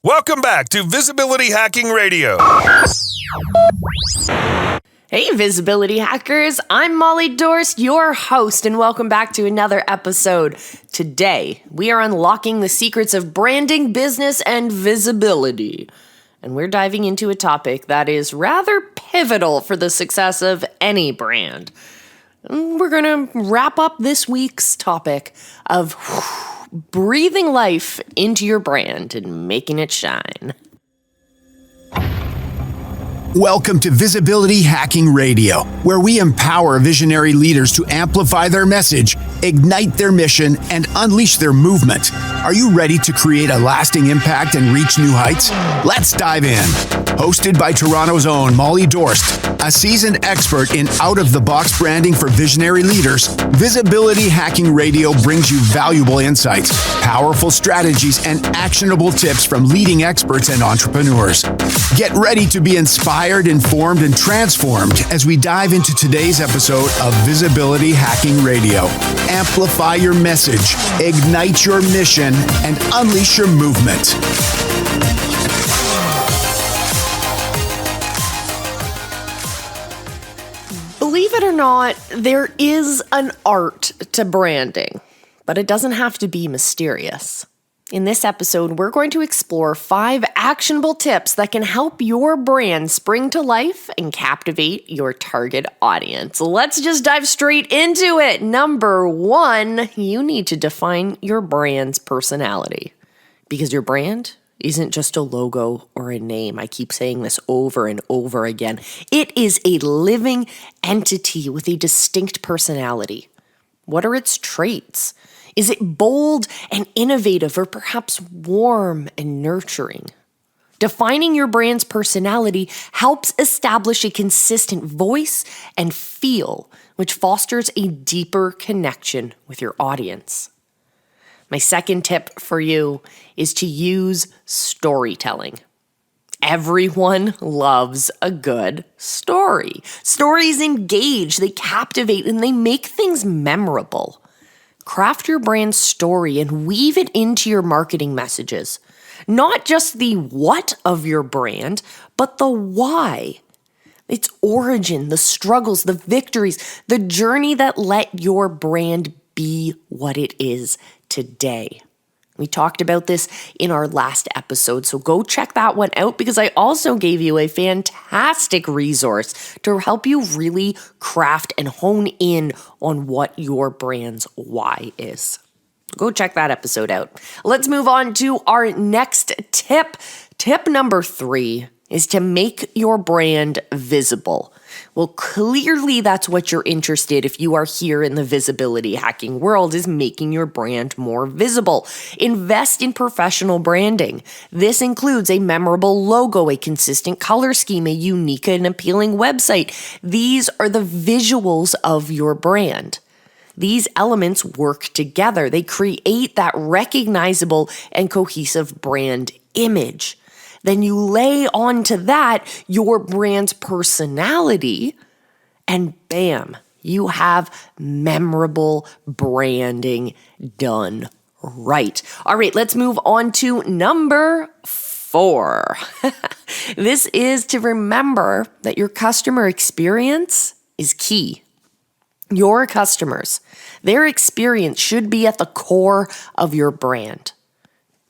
Welcome back to Visibility Hacking Radio. Hey, Visibility Hackers. I'm Molle, your host, and welcome back to another episode. Today, we are unlocking the secrets of branding, business, and visibility. And we're diving into a topic that is rather pivotal for the success of any brand. We're going to wrap up this week's topic of breathing life into your brand and making it shine. Welcome to Visibility Hacking Radio, where we empower visionary leaders to amplify their message, ignite their mission, and unleash their movement. Are you ready to create a lasting impact and reach new heights? Let's dive in. Hosted by Toronto's own Molle, a seasoned expert in out-of-the-box branding for visionary leaders, Visibility Hacking Radio brings you valuable insights, powerful strategies, and actionable tips from leading experts and entrepreneurs. Get ready to be inspired, informed, and transformed as we dive into today's episode of Visibility Hacking Radio. Amplify your message, ignite your mission, and unleash your movement. Believe it or not, there is an art to branding, but it doesn't have to be mysterious. In this episode, we're going to explore 5 actionable tips that can help your brand spring to life and captivate your target audience. Let's just dive straight into it. Number 1, you need to define your brand's personality, because your brand isn't just a logo or a name. I keep saying this over and over again. It is a living entity with a distinct personality. What are its traits? Is it bold and innovative, or perhaps warm and nurturing? Defining your brand's personality helps establish a consistent voice and feel, which fosters a deeper connection with your audience. My second tip for you is to use storytelling. Everyone loves a good story. Stories engage, they captivate, and they make things memorable. Craft your brand story and weave it into your marketing messages. Not just the what of your brand, but the why. Its origin, the struggles, the victories, the journey that let your brand be what it is today. We talked about this in our last episode, so go check that one out, because I also gave you a fantastic resource to help you really craft and hone in on what your brand's why is. Go check that episode out. Let's move on to our next tip. Tip number 3 is to make your brand visible. Well, clearly that's what you're interested if you are here in the visibility hacking world, is making your brand more visible. Invest in professional branding. This includes a memorable logo, a consistent color scheme, a unique and appealing website. These are the visuals of your brand. These elements work together. They create that recognizable and cohesive brand image. Then you lay onto that your brand's personality, and bam, you have memorable branding done right. All right, let's move on to number 4. This is to remember that your customer experience is key. Your customers, their experience should be at the core of your brand.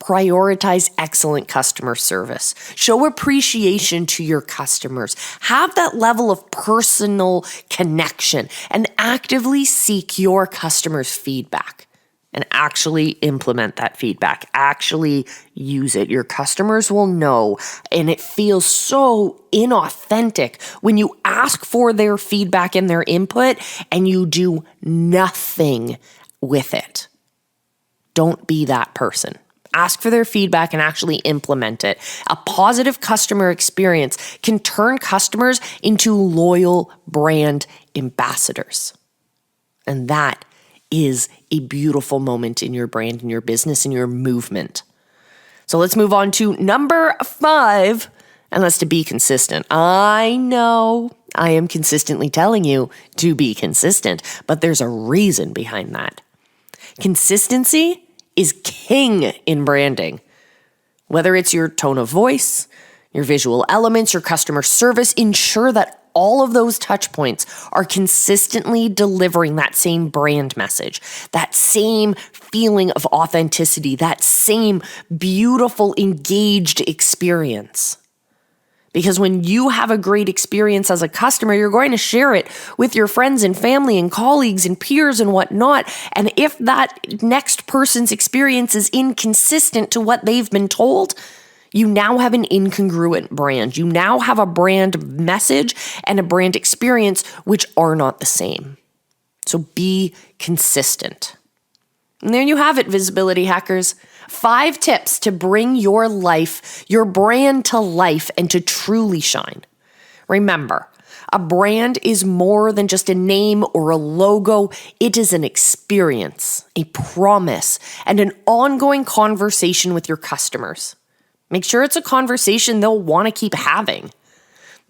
Prioritize excellent customer service. Show appreciation to your customers. Have that level of personal connection and actively seek your customers' feedback and actually implement that feedback. Actually use it. Your customers will know, and it feels so inauthentic when you ask for their feedback and their input and you do nothing with it. Don't be that person. Ask for their feedback and actually implement it. A positive customer experience can turn customers into loyal brand ambassadors. And that is a beautiful moment in your brand, in your business, in your movement. So let's move on to number 5, and that's to be consistent. I know I am consistently telling you to be consistent, but there's a reason behind that. Consistency is king in branding. Whether it's your tone of voice, your visual elements, your customer service, ensure that all of those touch points are consistently delivering that same brand message, that same feeling of authenticity, that same beautiful, engaged experience. Because when you have a great experience as a customer, you're going to share it with your friends and family and colleagues and peers and whatnot. And if that next person's experience is inconsistent to what they've been told, you now have an incongruent brand. You now have a brand message and a brand experience which are not the same. So be consistent. And there you have it, visibility hackers. 5 tips to bring your life, your brand to life and to truly shine. Remember, a brand is more than just a name or a logo. It is an experience, a promise, and an ongoing conversation with your customers. Make sure it's a conversation they'll want to keep having.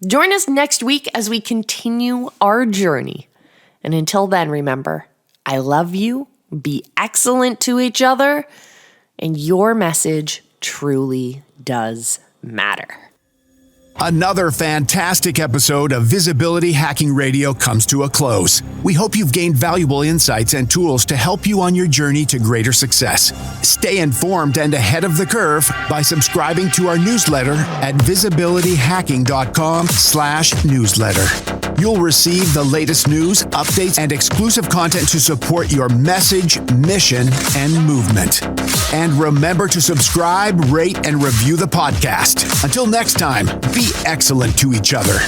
Join us next week as we continue our journey. And until then, remember, I love you, be excellent to each other, and your message truly does matter. Another fantastic episode of Visibility Hacking Radio comes to a close. We hope you've gained valuable insights and tools to help you on your journey to greater success. Stay informed and ahead of the curve by subscribing to our newsletter at visibilityhacking.com/newsletter. You'll receive the latest news, updates, and exclusive content to support your message, mission, and movement. And remember to subscribe, rate, and review the podcast. Until next time, be excellent to each other.